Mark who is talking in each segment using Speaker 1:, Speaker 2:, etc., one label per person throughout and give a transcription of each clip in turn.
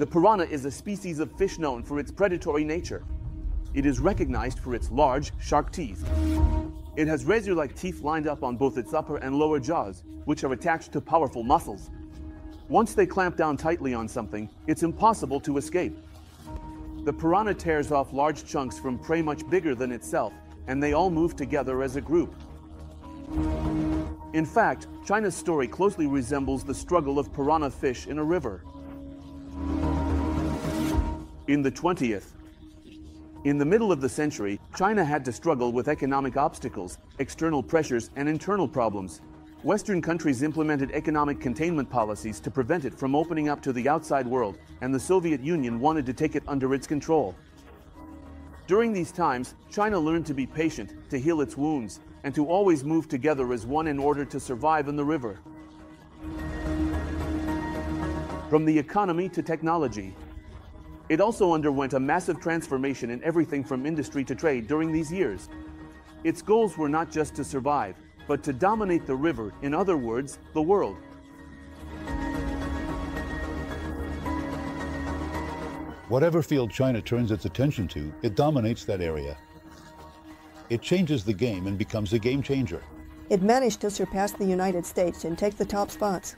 Speaker 1: The piranha is a species of fish known for its predatory nature. It is recognized for its large, sharp teeth. It has razor-like teeth lined up on both its upper and lower jaws, which are attached to powerful muscles. Once they clamp down tightly on something, it's impossible to escape. The piranha tears off large chunks from prey much bigger than itself, and they all move together as a group. In fact, China's story closely resembles the struggle of piranha fish in a river. In the 20th, in the middle of the century, China had to struggle with economic obstacles, external pressures, and internal problems. Western countries implemented economic containment policies to prevent it from opening up to the outside world, and the Soviet Union wanted to take it under its control. During these times, China learned to be patient, to heal its wounds, and to always move together as one in order to survive in the river. From the economy to technology, it also underwent a massive transformation in everything from industry to trade during these years. Its goals were not just to survive, but to dominate the river, in other words, the world.
Speaker 2: Whatever field China turns its attention to, it dominates that area. It changes the game and becomes a game changer.
Speaker 3: It managed to surpass the United States and take the top spots.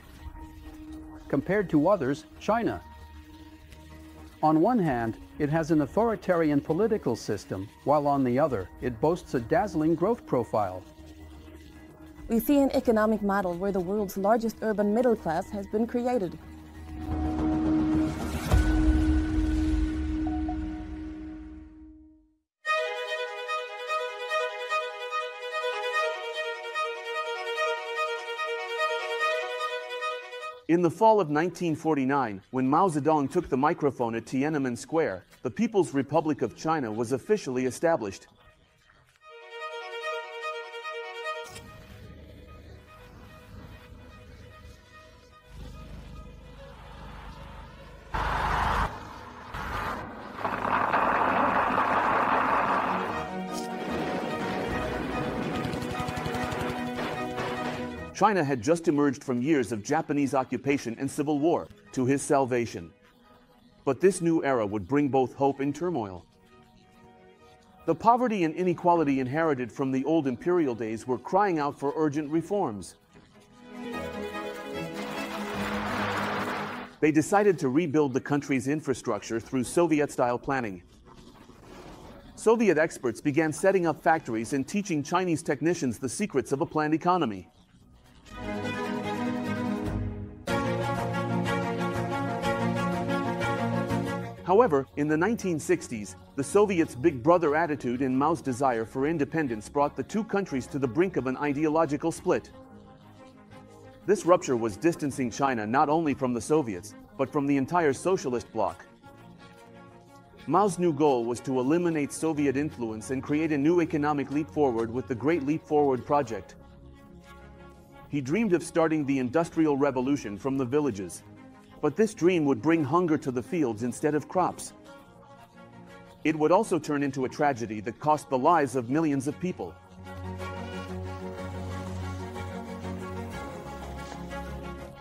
Speaker 4: Compared to others, China. On one hand, it has an authoritarian political system, while on the other, it boasts a dazzling growth profile.
Speaker 5: We see an economic model where the world's largest urban middle class has been created.
Speaker 1: In the fall of 1949, when Mao Zedong took the microphone at Tiananmen Square, the People's Republic of China was officially established. China had just emerged from years of Japanese occupation and civil war, to his salvation. But this new era would bring both hope and turmoil. The poverty and inequality inherited from the old imperial days were crying out for urgent reforms. They decided to rebuild the country's infrastructure through Soviet-style planning. Soviet experts began setting up factories and teaching Chinese technicians the secrets of a planned economy. However, in the 1960s, the Soviets' big brother attitude and Mao's desire for independence brought the two countries to the brink of an ideological split. This rupture was distancing China not only from the Soviets, but from the entire socialist bloc. Mao's new goal was to eliminate Soviet influence and create a new economic leap forward with the Great Leap Forward project. He dreamed of starting the Industrial Revolution from the villages. But this dream would bring hunger to the fields instead of crops. It would also turn into a tragedy that cost the lives of millions of people.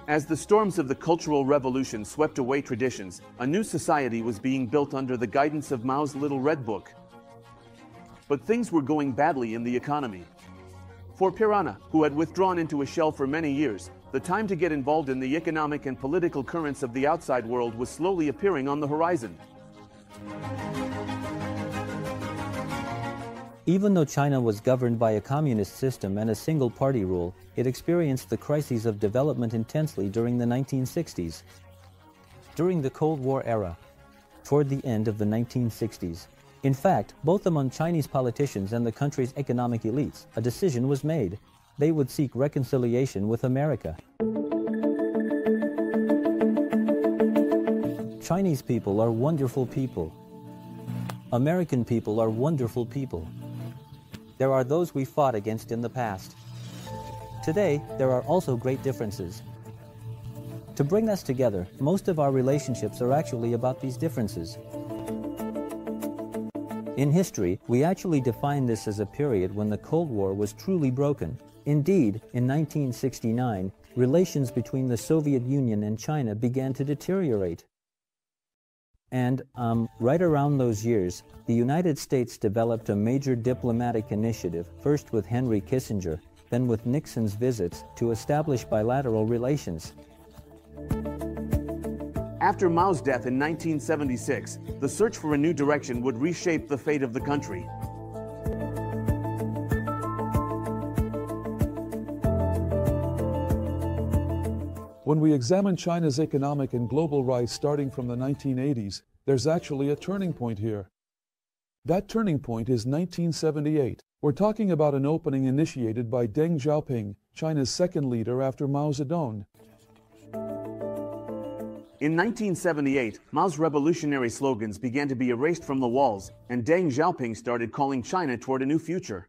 Speaker 1: As the storms of the Cultural Revolution swept away traditions, a new society was being built under the guidance of Mao's Little Red Book. But things were going badly in the economy. For Piranha, who had withdrawn into a shell for many years, the time to get involved in the economic and political currents of the outside world was slowly appearing on the horizon.
Speaker 6: Even though China was governed by a communist system and a single-party rule, it experienced the crises of development intensely during the 1960s. During the Cold War era, toward the end of the 1960s, in fact, both among Chinese politicians and the country's economic elites, a decision was made. They would seek reconciliation with America. Chinese people are wonderful people. American people are wonderful people. There are those we fought against in the past. Today, there are also great differences. To bring us together, most of our relationships are actually about these differences. In history, we actually define this as a period when the Cold War was truly broken. Indeed, in 1969, relations between the Soviet Union and China began to deteriorate. And right around those years, the United States developed a major diplomatic initiative, first with Henry Kissinger, then with Nixon's visits, to establish bilateral relations.
Speaker 1: After Mao's death in 1976, the search for a new direction would reshape the fate of the country.
Speaker 7: When we examine China's economic and global rise starting from the 1980s, there's actually a turning point here. That turning point is 1978. We're talking about an opening initiated by Deng Xiaopig, China's second leader after Mao Zedong.
Speaker 1: In 1978, Mao's revolutionary slogans began to be erased from the walls, and Deng Xiaoping started calling China toward a new future.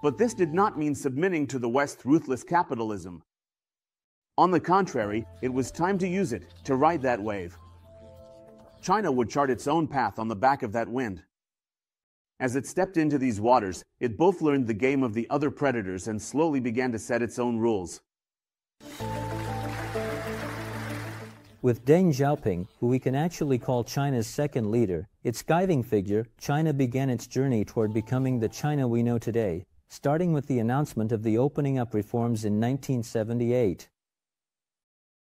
Speaker 1: But this did not mean submitting to the West's ruthless capitalism. On the contrary, it was time to use it, to ride that wave. China would chart its own path on the back of that wind. As it stepped into these waters, it both learned the game of the other predators and slowly began to set its own rules.
Speaker 6: With Deng Xiaoping, who we can actually call China's second leader, its guiding figure, China began its journey toward becoming the China we know today, starting with the announcement of the opening up reforms in 1978.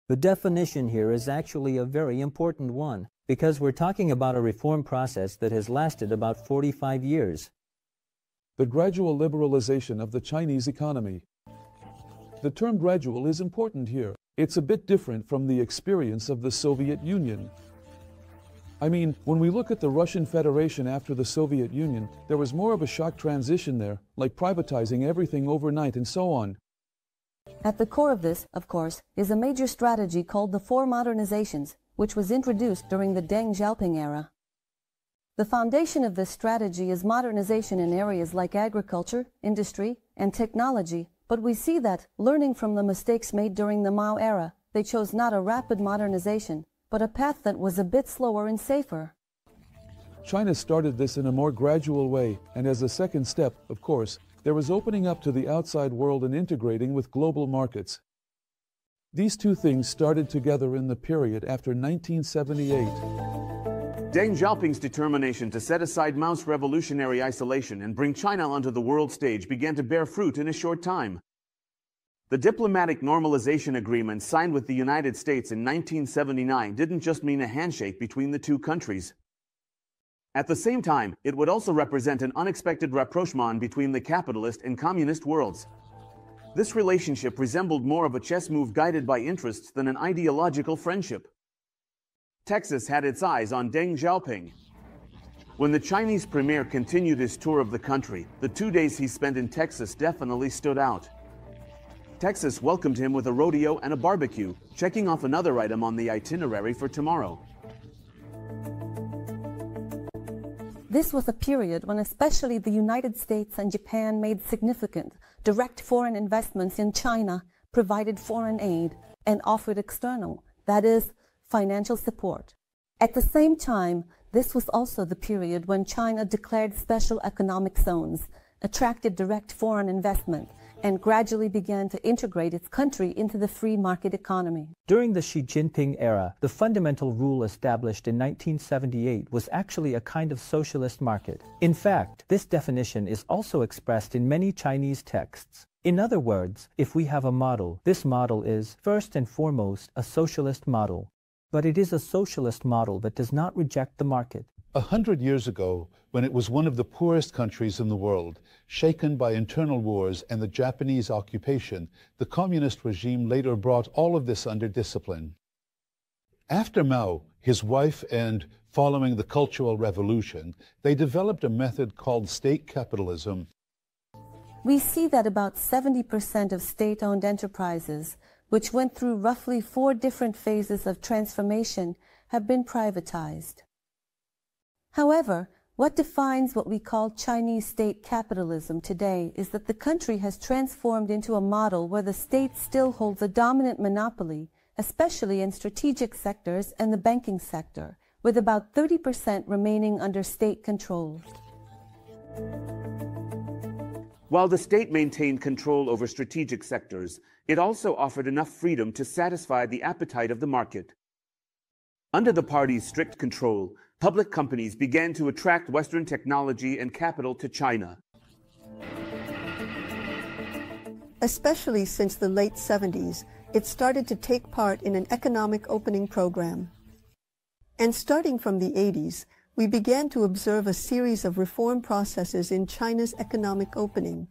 Speaker 6: The definition here is actually a very important one, because we're talking about a reform process that has lasted about 45 years.
Speaker 7: The gradual liberalization of the Chinese economy. The term gradual is important here. It's a bit different from the experience of the Soviet Union. I mean, when we look at the Russian Federation after the Soviet Union, there was more of a shock transition there, like privatizing everything overnight and so on.
Speaker 8: At the core of this, of course, is a major strategy called the Four Modernizations, which was introduced during the Deng Xiaoping era. The foundation of this strategy is modernization in areas like agriculture, industry, and technology, but we see that, learning from the mistakes made during the Mao era, they chose not a rapid modernization, but a path that was a bit slower and safer.
Speaker 7: China started this in a more gradual way, and as a second step, of course, there was opening up to the outside world and integrating with global markets. These two things started together in the period after 1978.
Speaker 1: Deng Xiaoping's determination to set aside Mao's revolutionary isolation and bring China onto the world stage began to bear fruit in a short time. The diplomatic normalization agreement signed with the United States in 1979 didn't just mean a handshake between the two countries. At the same time, it would also represent an unexpected rapprochement between the capitalist and communist worlds. This relationship resembled more of a chess move guided by interests than an ideological friendship. Texas had its eyes on Deng Xiaoping. When the Chinese premier continued his tour of the country, the 2 days he spent in Texas definitely stood out. Texas welcomed him with a rodeo and a barbecue, checking off another item on the itinerary for tomorrow.
Speaker 8: This was a period when especially the United States and Japan made significant direct foreign investments in China, provided foreign aid, and offered external, that is, financial support. At the same time, this was also the period when China declared special economic zones, attracted direct foreign investment, and gradually began to integrate its country into the free market economy.
Speaker 6: During the Xi Jinping era, the fundamental rule established in 1978 was actually a kind of socialist market. In fact, this definition is also expressed in many Chinese texts. In other words, if we have a model, this model is, first and foremost, a socialist model. But it is a socialist model that does not reject the market.
Speaker 2: 100 years ago, when it was one of the poorest countries in the world, shaken by internal wars and the Japanese occupation, the communist regime later brought all of this under discipline. After Mao, his wife, and following the Cultural Revolution, they developed a method called state capitalism.
Speaker 8: We see that about 70% of state-owned enterprises, which went through roughly 4 different phases of transformation, have been privatized. However, what defines what we call Chinese state capitalism today is that the country has transformed into a model where the state still holds a dominant monopoly, especially in strategic sectors and the banking sector, with about 30% remaining under state control.
Speaker 1: While the state maintained control over strategic sectors, it also offered enough freedom to satisfy the appetite of the market. Under the party's strict control, public companies began to attract Western technology and capital to China.
Speaker 3: Especially since the late 70s, it started to take part in an economic opening program. And starting from the 80s, we began to observe a series of reform processes in China's economic opening.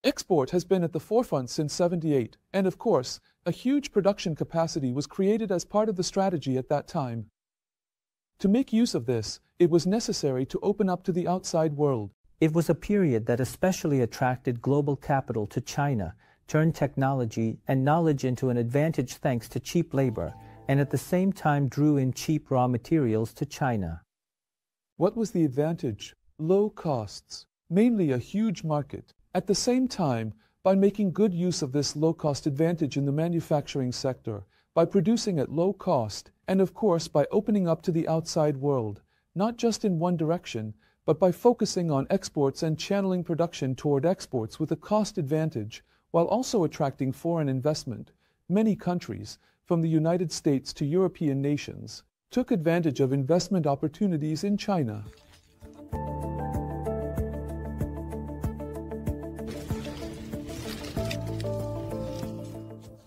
Speaker 7: Export has been at the forefront since '78, and of course, a huge production capacity was created as part of the strategy at that time. To make use of this, it was necessary to open up to the outside world.
Speaker 6: It was a period that especially attracted global capital to China, turned technology and knowledge into an advantage thanks to cheap labor, and at the same time drew in cheap raw materials to China.
Speaker 7: What was the advantage? Low costs, mainly a huge market. At the same time, by making good use of this low-cost advantage in the manufacturing sector, by producing at low cost, and of course by opening up to the outside world, not just in one direction, but by focusing on exports and channeling production toward exports with a cost advantage, while also attracting foreign investment, many countries, from the United States to European nations, took advantage of investment opportunities in China.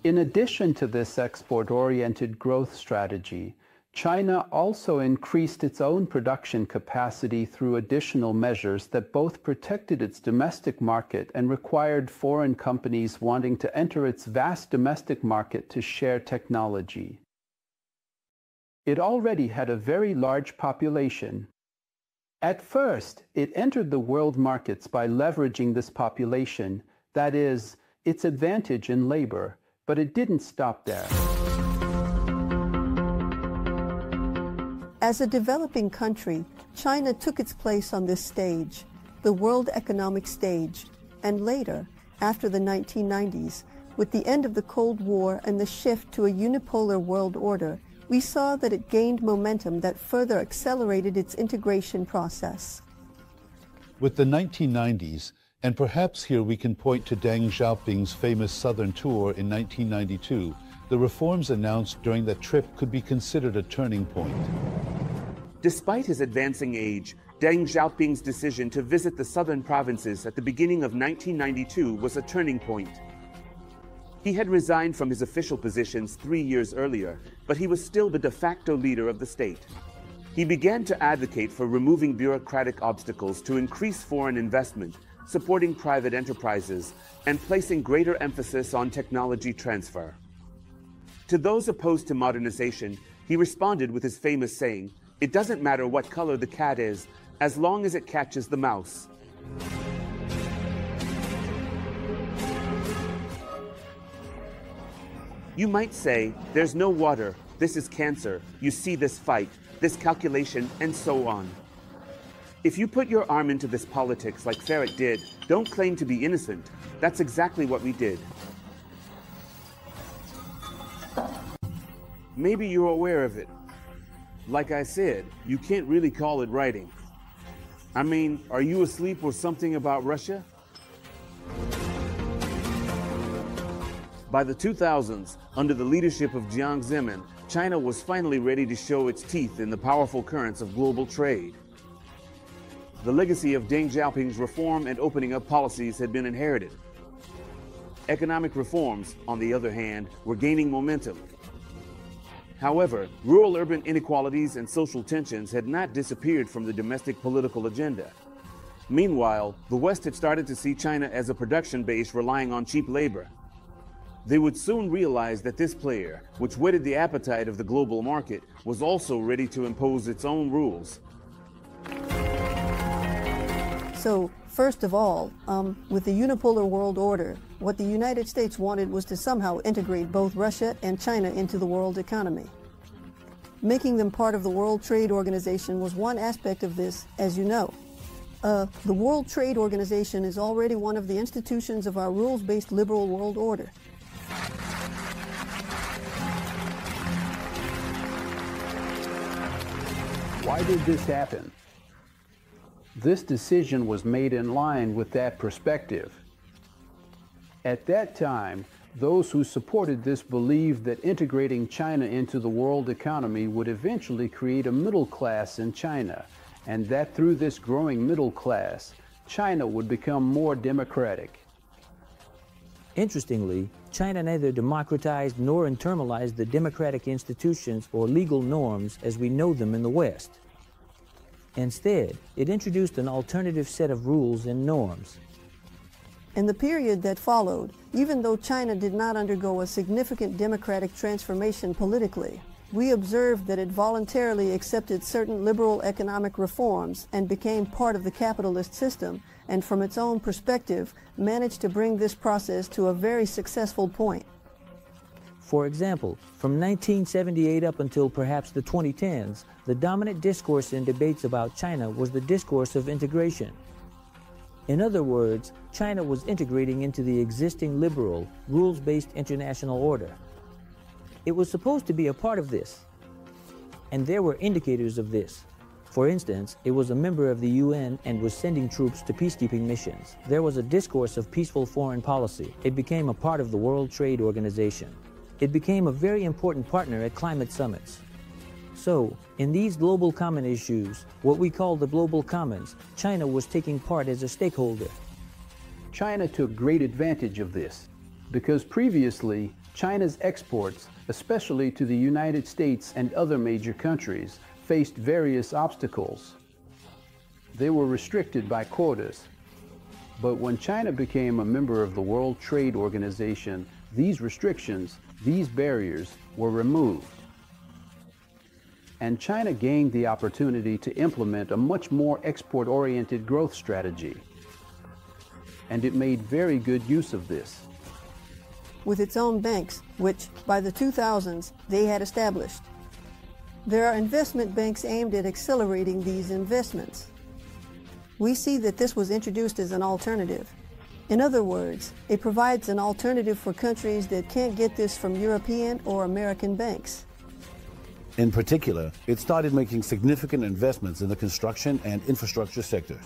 Speaker 4: In addition to this export-oriented growth strategy, China also increased its own production capacity through additional measures that both protected its domestic market and required foreign companies wanting to enter its vast domestic market to share technology. It already had a very large population. At first, it entered the world markets by leveraging this population, that is, its advantage in labor, but it didn't stop there.
Speaker 3: As a developing country, China took its place on this stage, the world economic stage, and later, after the 1990s, with the end of the Cold War and the shift to a unipolar world order, we saw that it gained momentum that further accelerated its integration process.
Speaker 2: With the 1990s, and perhaps here we can point to Deng Xiaoping's famous Southern tour in 1992, the reforms announced during that trip could be considered a turning point.
Speaker 1: Despite his advancing age, Deng Xiaoping's decision to visit the southern provinces at the beginning of 1992 was a turning point. He had resigned from his official positions 3 years earlier, but he was still the de facto leader of the state. He began to advocate for removing bureaucratic obstacles to increase foreign investment, supporting private enterprises, and placing greater emphasis on technology transfer. To those opposed to modernization, he responded with his famous saying, "It doesn't matter what color the cat is, as long as it catches the mouse." You might say, "There's no water, this is cancer, you see this fight, this calculation, and so on." If you put your arm into this politics like Ferret did, don't claim to be innocent. That's exactly what we did. Maybe you're aware of it. Like I said, you can't really call it writing. I mean, are you asleep or something about Russia? By the 2000s, under the leadership of Jiang Zemin, China was finally ready to show its teeth in the powerful currents of global trade. The legacy of Deng Xiaoping's reform and opening up policies had been inherited. Economic reforms, on the other hand, were gaining momentum. However, rural-urban inequalities and social tensions had not disappeared from the domestic political agenda. Meanwhile, the West had started to see China as a production base relying on cheap labor. They would soon realize that this player, which whetted the appetite of the global market, was also ready to impose its own rules.
Speaker 3: So, first of all, with the unipolar world order, what the United States wanted was to somehow integrate both Russia and China into the world economy. Making them part of the World Trade Organization was one aspect of this, as you know. The World Trade Organization is already one of the institutions of our rules-based liberal world order.
Speaker 4: Why did this happen? This decision was made in line with that perspective. At that time, Those who supported this believed that integrating China into the world economy would eventually create a middle class in China, and that through this growing middle class, China would become more democratic.
Speaker 6: Interestingly, China neither democratized nor internalized the democratic institutions or legal norms as we know them in the West. Instead, it introduced an alternative set of rules and norms.
Speaker 3: In the period that followed, even though China did not undergo a significant democratic transformation politically, we observed that it voluntarily accepted certain liberal economic reforms and became part of the capitalist system, and from its own perspective, managed to bring this process to a very successful point.
Speaker 6: For example, from 1978 up until perhaps the 2010s, the dominant discourse in debates about China was the discourse of integration. In other words, China was integrating into the existing liberal, rules-based international order. It was supposed to be a part of this, and there were indicators of this. For instance, it was a member of the UN and was sending troops to peacekeeping missions. There was a discourse of peaceful foreign policy. It became a part of the World Trade Organization. It became a very important partner at climate summits. So, in these global common issues, what we call the global commons, China was taking part as a stakeholder.
Speaker 4: China took great advantage of this, because previously, China's exports, especially to the United States and other major countries, faced various obstacles. They were restricted by quotas. But when China became a member of the World Trade Organization, these restrictions, these barriers, were removed. And China gained the opportunity to implement a much more export-oriented growth strategy. And it made very good use of this.
Speaker 3: With its own banks, which, by the 2000s, they had established. There are investment banks aimed at accelerating these investments. We see that this was introduced as an alternative. In other words, it provides an alternative for countries that can't get this from European or American banks.
Speaker 9: In particular, it started making significant investments in the construction and infrastructure sectors.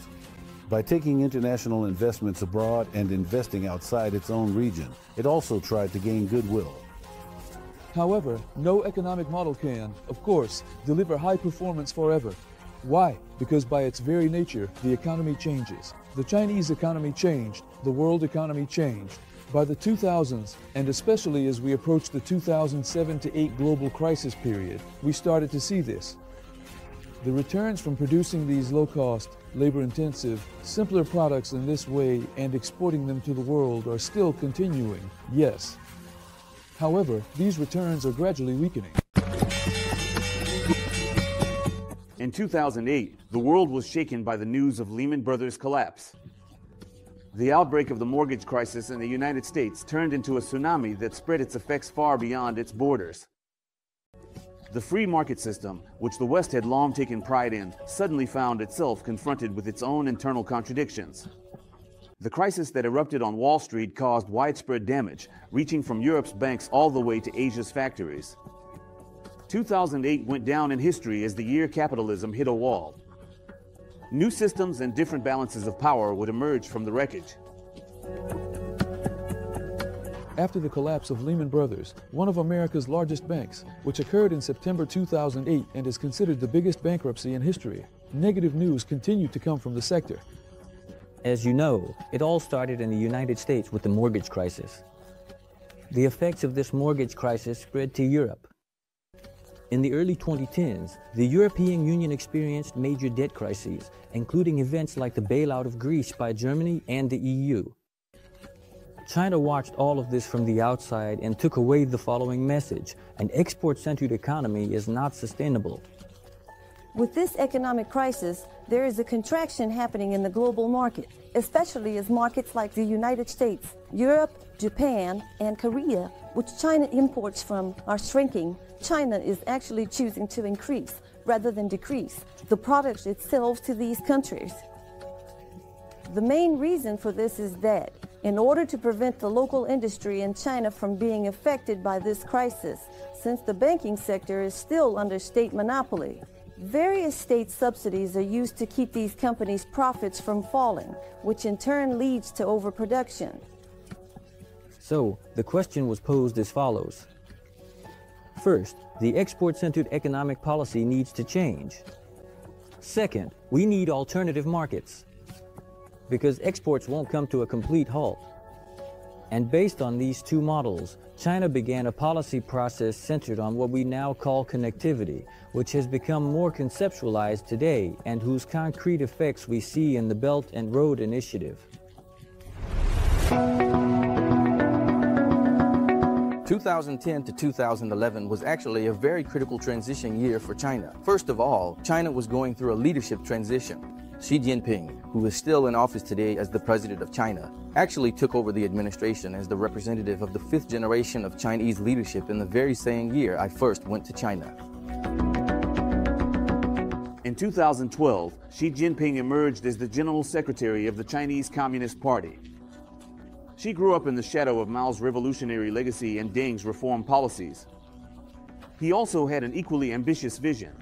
Speaker 9: By taking international investments abroad and investing outside its own region, it also tried to gain goodwill.
Speaker 7: However, no economic model can, of course, deliver high performance forever. Why? Because by its very nature, the economy changes. The Chinese economy changed, the world economy changed. By the 2000s, and especially as we approached the 2007 to 8 global crisis period, we started to see this. The returns from producing these low-cost, labor-intensive, simpler products in this way and exporting them to the world are still continuing, yes. However, these returns are gradually weakening.
Speaker 1: In 2008, the world was shaken by the news of Lehman Brothers' collapse. The outbreak of the mortgage crisis in the United States turned into a tsunami that spread its effects far beyond its borders. The free market system, which the West had long taken pride in, suddenly found itself confronted with its own internal contradictions. The crisis that erupted on Wall Street caused widespread damage, reaching from Europe's banks all the way to Asia's factories. 2008 went down in history as the year capitalism hit a wall. New systems and different balances of power would emerge from the wreckage.
Speaker 7: After the collapse of Lehman Brothers, one of America's largest banks, which occurred in September 2008 and is considered the biggest bankruptcy in history, negative news continued to come from the sector.
Speaker 6: As you know, it all started in the United States with the mortgage crisis. The effects of this mortgage crisis spread to Europe. In the early 2010s, the European Union experienced major debt crises, including events like the bailout of Greece by Germany and the EU. China watched all of this from the outside and took away the following message: an export-centered economy is not sustainable.
Speaker 8: With this economic crisis, there is a contraction happening in the global market, especially as markets like the United States, Europe, Japan, and Korea, which China imports from, are shrinking. China is actually choosing to increase, rather than decrease, the products it sells to these countries. The main reason for this is that, in order to prevent the local industry in China from being affected by this crisis, since the banking sector is still under state monopoly, various state subsidies are used to keep these companies' profits from falling, which in turn leads to overproduction.
Speaker 6: So, the question was posed as follows. First, the export-centered economic policy needs to change. Second, we need alternative markets, because exports won't come to a complete halt. And based on these two models, China began a policy process centered on what we now call connectivity, which has become more conceptualized today and whose concrete effects we see in the Belt and Road Initiative.
Speaker 10: 2010 to 2011 was actually a very critical transition year for China. First of all, China was going through a leadership transition. Xi Jinping, who is still in office today as the president of China, actually took over the administration as the representative of the fifth generation of Chinese leadership in the very same year I first went to China.
Speaker 1: In 2012, Xi Jinping emerged as the General Secretary of the Chinese Communist Party. Xi grew up in the shadow of Mao's revolutionary legacy and Deng's reform policies. He also had an equally ambitious vision.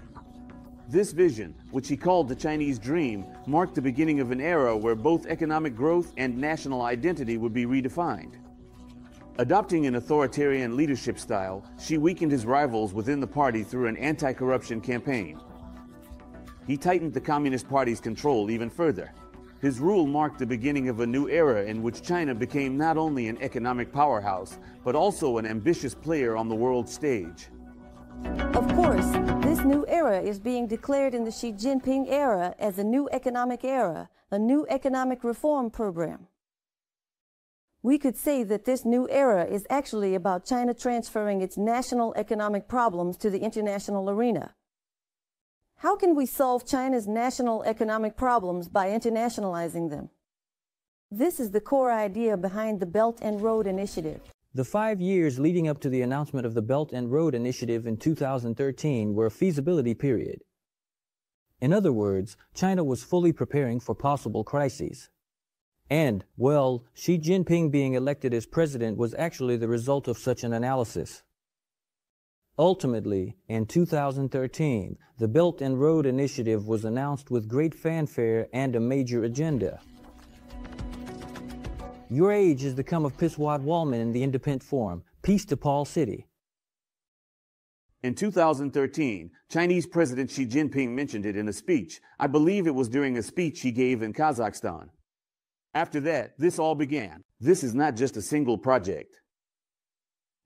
Speaker 1: This vision, which he called the Chinese Dream, marked the beginning of an era where both economic growth and national identity would be redefined. Adopting an authoritarian leadership style, Xi weakened his rivals within the party through an anti-corruption campaign. He tightened the Communist Party's control even further. His rule marked the beginning of a new era in which China became not only an economic powerhouse, but also an ambitious player on the world stage.
Speaker 8: Of course, this new era is being declared in the Xi Jinping era as a new economic era, a new economic reform program. We could say that this new era is actually about China transferring its national economic problems to the international arena. How can we solve China's national economic problems by internationalizing them? This is the core idea behind the Belt and Road Initiative.
Speaker 6: The 5 years leading up to the announcement of the Belt and Road Initiative in 2013 were a feasibility period. In other words, China was fully preparing for possible crises. And, well, Xi Jinping being elected as president was actually the result of such an analysis. Ultimately, in 2013, the Belt and Road Initiative was announced with great fanfare and a major agenda. Your age is the come of Piswat Wallman in the Independent Forum. Peace to Paul City.
Speaker 1: In 2013, Chinese President Xi Jinping mentioned it in a speech. I believe it was during a speech he gave in Kazakhstan. After that, this all began. This is not just a single project.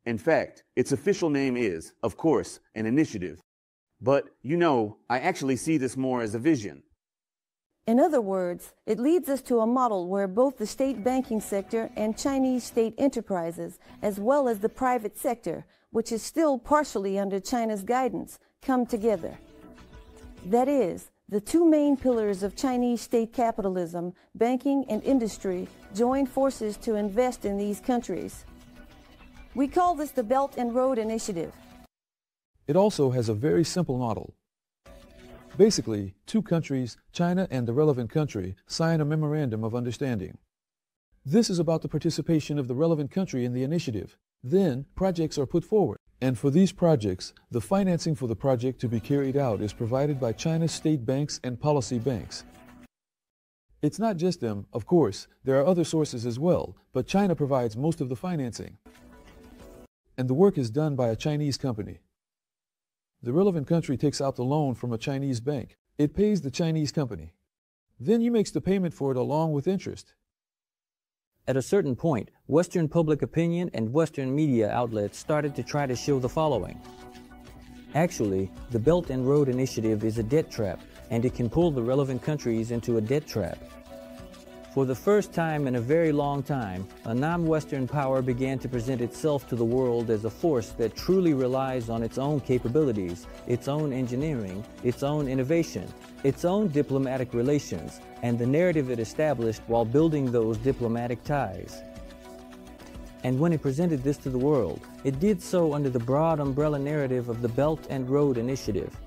Speaker 1: In fact, its official name is, of course, an initiative. But, you know, I actually see this more as a vision.
Speaker 8: In other words, it leads us to a model where both the state banking sector and Chinese state enterprises, as well as the private sector, which is still partially under China's guidance, come together. That is, the two main pillars of Chinese state capitalism, banking and industry, join forces to invest in these countries. We call this the Belt and Road Initiative.
Speaker 7: It also has a very simple model. Basically, two countries, China and the relevant country, sign a memorandum of understanding. This is about the participation of the relevant country in the initiative. Then, projects are put forward. And for these projects, the financing for the project to be carried out is provided by China's state banks and policy banks. It's not just them, of course, there are other sources as well, but China provides most of the financing. And the work is done by a Chinese company. The relevant country takes out the loan from a Chinese bank. It pays the Chinese company. Then he makes the payment for it along with interest.
Speaker 6: At a certain point, Western public opinion and Western media outlets started to try to show the following. Actually, the Belt and Road Initiative is a debt trap, and it can pull the relevant countries into a debt trap. For the first time in a very long time, a non-Western power began to present itself to the world as a force that truly relies on its own capabilities, its own engineering, its own innovation, its own diplomatic relations, and the narrative it established while building those diplomatic ties. And when it presented this to the world, it did so under the broad umbrella narrative of the Belt and Road Initiative.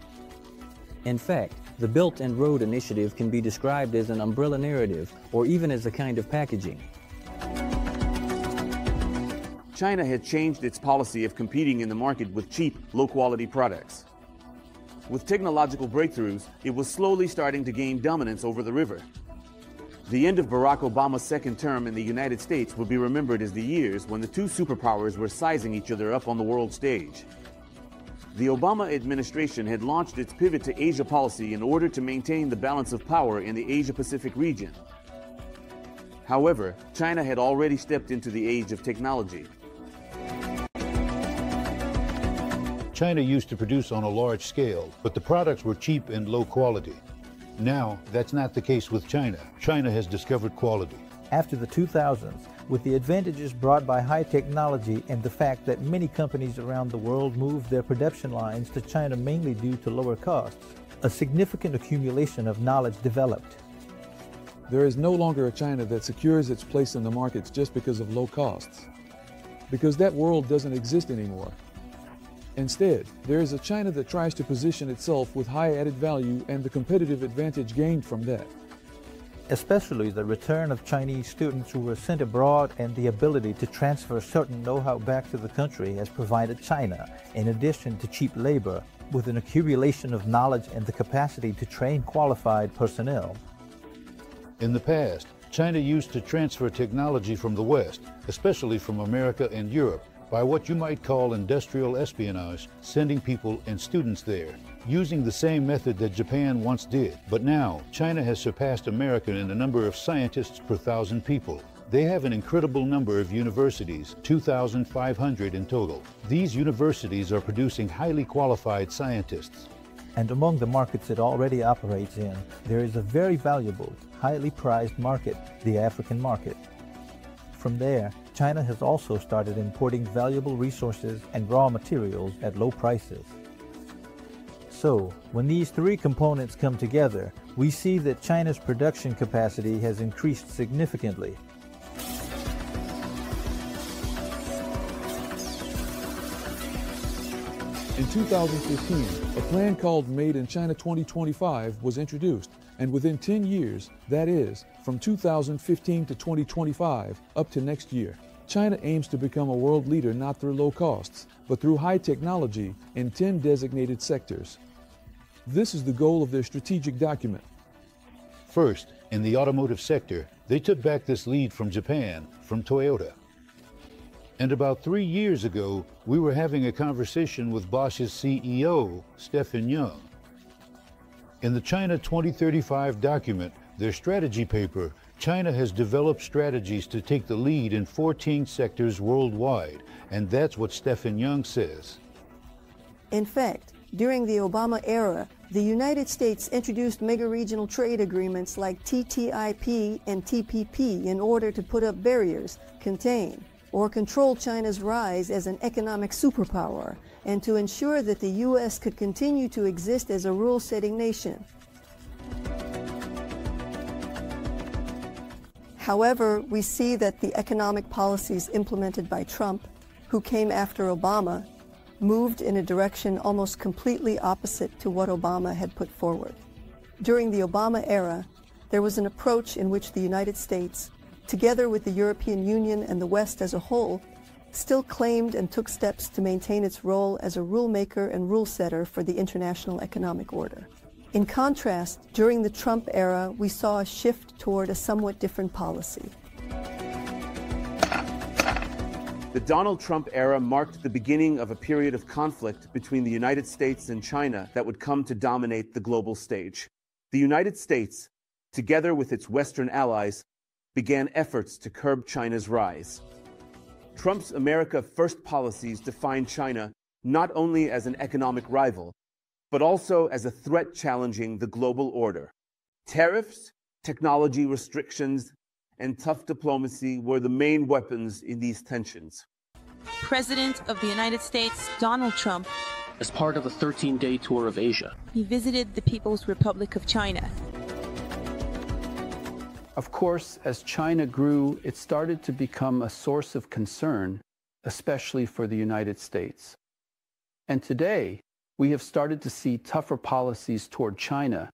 Speaker 6: In fact, the Belt and Road Initiative can be described as an umbrella narrative, or even as a kind of packaging.
Speaker 1: China had changed its policy of competing in the market with cheap, low-quality products. With technological breakthroughs, it was slowly starting to gain dominance over the river. The end of Barack Obama's second term in the United States will be remembered as the years when the two superpowers were sizing each other up on the world stage. The Obama administration had launched its pivot to Asia policy in order to maintain the balance of power in the Asia-Pacific region. However, China had already stepped into the age of technology.
Speaker 2: China used to produce on a large scale, but the products were cheap and low quality. Now, that's not the case with China. China has discovered quality.
Speaker 11: After the 2000s, with the advantages brought by high technology and the fact that many companies around the world moved their production lines to China mainly due to lower costs, a significant accumulation of knowledge developed.
Speaker 7: There is no longer a China that secures its place in the markets just because of low costs, because that world doesn't exist anymore. Instead, there is a China that tries to position itself with high added value and the competitive advantage gained from that.
Speaker 11: Especially the return of Chinese students who were sent abroad and the ability to transfer certain know-how back to the country has provided China, in addition to cheap labor, with an accumulation of knowledge and the capacity to train qualified personnel.
Speaker 2: In the past, China used to transfer technology from the West, especially from America and Europe, by what you might call industrial espionage, sending people and students there, using the same method that Japan once did. But now, China has surpassed America in the number of scientists per 1,000 people. They have an incredible number of universities, 2,500 in total. These universities are producing highly qualified scientists.
Speaker 11: And among the markets it already operates in, there is a very valuable, highly prized market, the African market. From there, China has also started importing valuable resources and raw materials at low prices. So, when these three components come together, we see that China's production capacity has increased significantly.
Speaker 7: In 2015, a plan called Made in China 2025 was introduced, and within 10 years, that is, from 2015 to 2025, up to next year, China aims to become a world leader not through low costs, but through high technology in 10 designated sectors. This is the goal of their strategic document.
Speaker 2: First, in the automotive sector, they took back this lead from Japan, from Toyota. And about 3 years ago, we were having a conversation with Bosch's CEO, Stephen Young. In the China 2035 document, their strategy paper, China has developed strategies to take the lead in 14 sectors worldwide, and that's what Stephen Young says.
Speaker 3: In fact, during the Obama era, the United States introduced mega-regional trade agreements like TTIP and TPP in order to put up barriers, contain, or control China's rise as an economic superpower, and to ensure that the U.S. could continue to exist as a rule-setting nation. However, we see that the economic policies implemented by Trump, who came after Obama, moved in a direction almost completely opposite to what Obama had put forward. During the Obama era, there was an approach in which the United States, together with the European Union and the West as a whole, still claimed and took steps to maintain its role as a rule-maker and rule-setter for the international economic order. In contrast, during the Trump era, we saw a shift toward a somewhat different policy.
Speaker 1: The Donald Trump era marked the beginning of a period of conflict between the United States and China that would come to dominate the global stage. The United States, together with its Western allies, began efforts to curb China's rise. Trump's America First policies defined China not only as an economic rival, but also as a threat challenging the global order. Tariffs, technology restrictions, and tough diplomacy were the main weapons in these tensions.
Speaker 12: President of the United States, Donald Trump,
Speaker 13: as part of a 13-day tour of Asia,
Speaker 12: he visited the People's Republic of China.
Speaker 4: Of course, as China grew, it started to become a source of concern, especially for the United States. And today, we have started to see tougher policies toward China,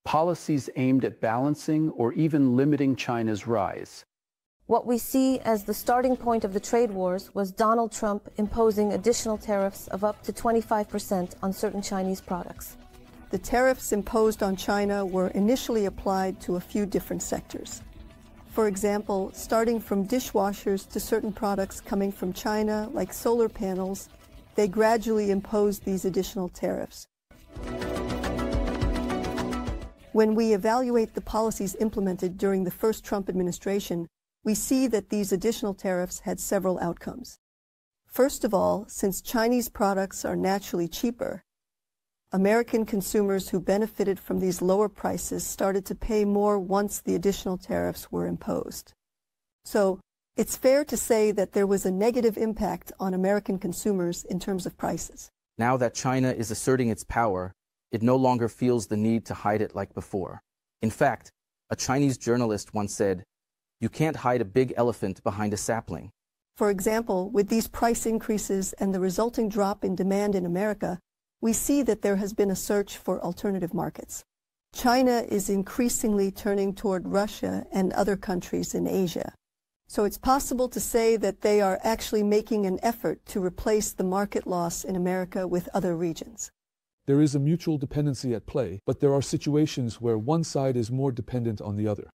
Speaker 4: policies aimed at balancing or even limiting China's rise.
Speaker 8: What we see as the starting point of the trade wars was Donald Trump imposing additional tariffs of up to 25% on certain Chinese products.
Speaker 3: the tariffs imposed on China were initially applied to a few different sectors. For example, starting from dishwashers to certain products coming from China, like solar panels, they gradually imposed these additional tariffs. When we evaluate the policies implemented during the first Trump administration, we see that these additional tariffs had several outcomes. First of all, since Chinese products are naturally cheaper, American consumers who benefited from these lower prices started to pay more once the additional tariffs were imposed. So, it's fair to say that there was a negative impact on American consumers in terms of prices.
Speaker 10: Now that China is asserting its power, it no longer feels the need to hide it like before. In fact, a Chinese journalist once said, "You can't hide a big elephant behind a sapling."
Speaker 3: For example, with these price increases and the resulting drop in demand in America, we see that there has been a search for alternative markets. China is increasingly turning toward Russia and other countries in Asia. So it's possible to say that they are actually making an effort to replace the market loss in America with other regions.
Speaker 7: There is a mutual dependency at play, but there are situations where one side is more dependent on the other.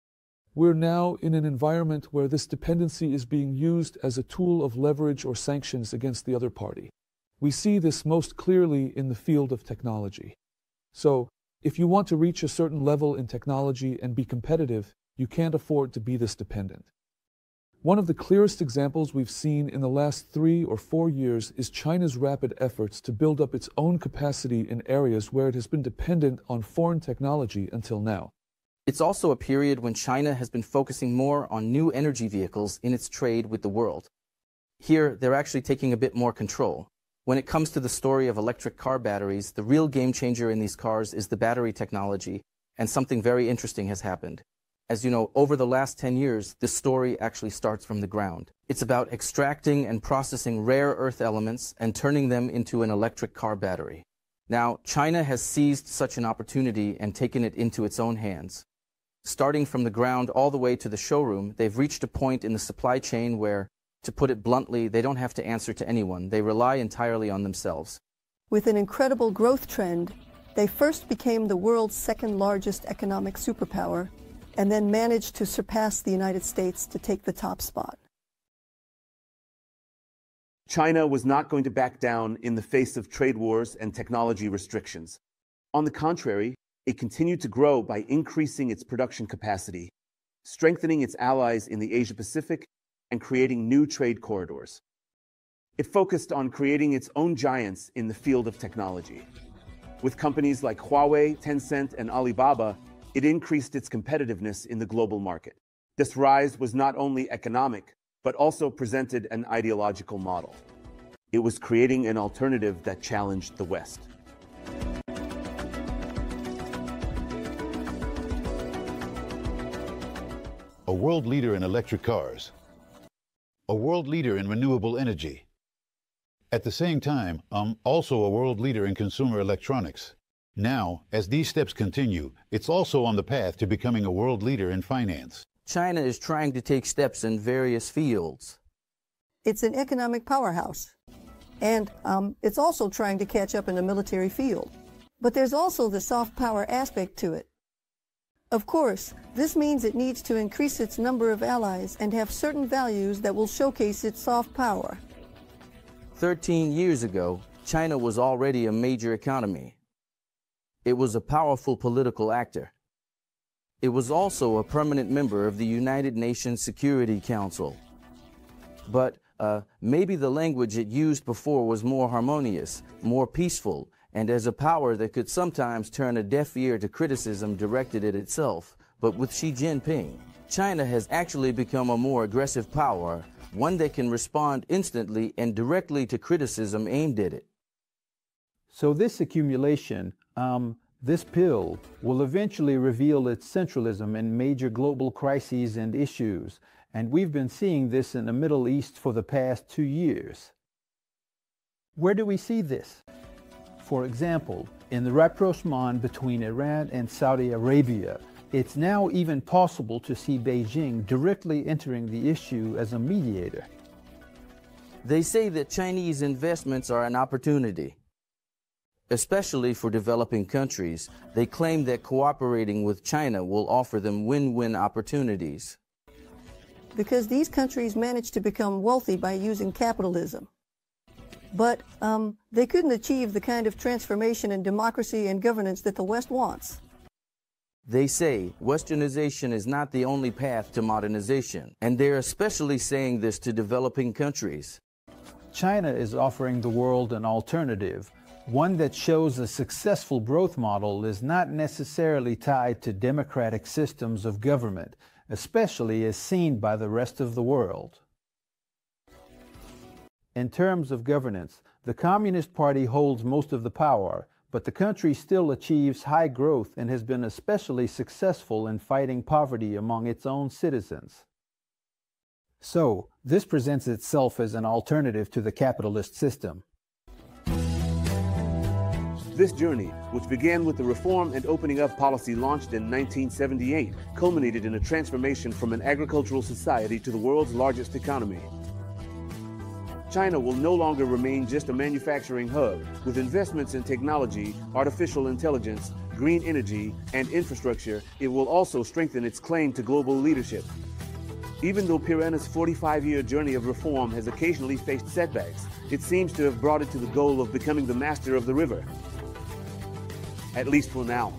Speaker 7: We're now in an environment where this dependency is being used as a tool of leverage or sanctions against the other party. We see this most clearly in the field of technology. So, if you want to reach a certain level in technology and be competitive, you can't afford to be this dependent. One of the clearest examples we've seen in the last 3 or 4 years is China's rapid efforts to build up its own capacity in areas where it has been dependent on foreign technology until now.
Speaker 10: It's also a period when China has been focusing more on new energy vehicles in its trade with the world. Here, they're actually taking a bit more control. When it comes to the story of electric car batteries, the real game changer in these cars is the battery technology, and something very interesting has happened. As you know, over the last 10 years, this story actually starts from the ground. It's about extracting and processing rare earth elements and turning them into an electric car battery. Now, China has seized such an opportunity and taken it into its own hands. Starting from the ground all the way to the showroom, they've reached a point in the supply chain where, to put it bluntly, they don't have to answer to anyone. They rely entirely on themselves.
Speaker 3: With an incredible growth trend, they first became the world's second largest economic superpower, and then managed to surpass the United States to take the top spot.
Speaker 1: China was not going to back down in the face of trade wars and technology restrictions. On the contrary, it continued to grow by increasing its production capacity, strengthening its allies in the Asia-Pacific, and creating new trade corridors. It focused on creating its own giants in the field of technology. With companies like Huawei, Tencent, and Alibaba, it increased its competitiveness in the global market. This rise was not only economic, but also presented an ideological model. It was creating an alternative that challenged the West.
Speaker 2: A world leader in electric cars. A world leader in renewable energy. At the same time, also a world leader in consumer electronics. Now, as these steps continue, it's also on the path to becoming a world leader in finance.
Speaker 10: China is trying to take steps in various fields.
Speaker 3: It's an economic powerhouse. And it's also trying to catch up in the military field. But there's also the soft power aspect to it. Of course, this means it needs to increase its number of allies and have certain values that will showcase its soft power.
Speaker 10: 13 years ago, China was already a major economy. It was a powerful political actor. It was also a permanent member of the United Nations Security Council. But maybe the language it used before was more harmonious, more peaceful, and as a power that could sometimes turn a deaf ear to criticism directed at itself. But with Xi Jinping, China has actually become a more aggressive power, one that can respond instantly and directly to criticism aimed at it.
Speaker 4: So this accumulation, this pill, will eventually reveal its centralism in major global crises and issues, and we've been seeing this in the Middle East for the past 2 years. Where do we see this? For example, in the rapprochement between Iran and Saudi Arabia, it's now even possible to see Beijing directly entering the issue as a mediator.
Speaker 10: They say that Chinese investments are an opportunity. Especially for developing countries, they claim that cooperating with China will offer them win-win opportunities.
Speaker 3: Because these countries managed to become wealthy by using capitalism. But they couldn't achieve the kind of transformation in democracy and governance that the West wants.
Speaker 10: They say Westernization is not the only path to modernization, and they're especially saying this to developing countries.
Speaker 4: China is offering the world an alternative, one that shows a successful growth model is not necessarily tied to democratic systems of government, especially as seen by the rest of the world. In terms of governance, the Communist Party holds most of the power, but the country still achieves high growth and has been especially successful in fighting poverty among its own citizens. So, this presents itself as an alternative to the capitalist system.
Speaker 1: This journey, which began with the reform and opening up policy launched in 1978, culminated in a transformation from an agricultural society to the world's largest economy. China will no longer remain just a manufacturing hub. With investments in technology, artificial intelligence, green energy, and infrastructure, it will also strengthen its claim to global leadership. Even though Piranha's 45-year journey of reform has occasionally faced setbacks, it seems to have brought it to the goal of becoming the master of the river. At least for now.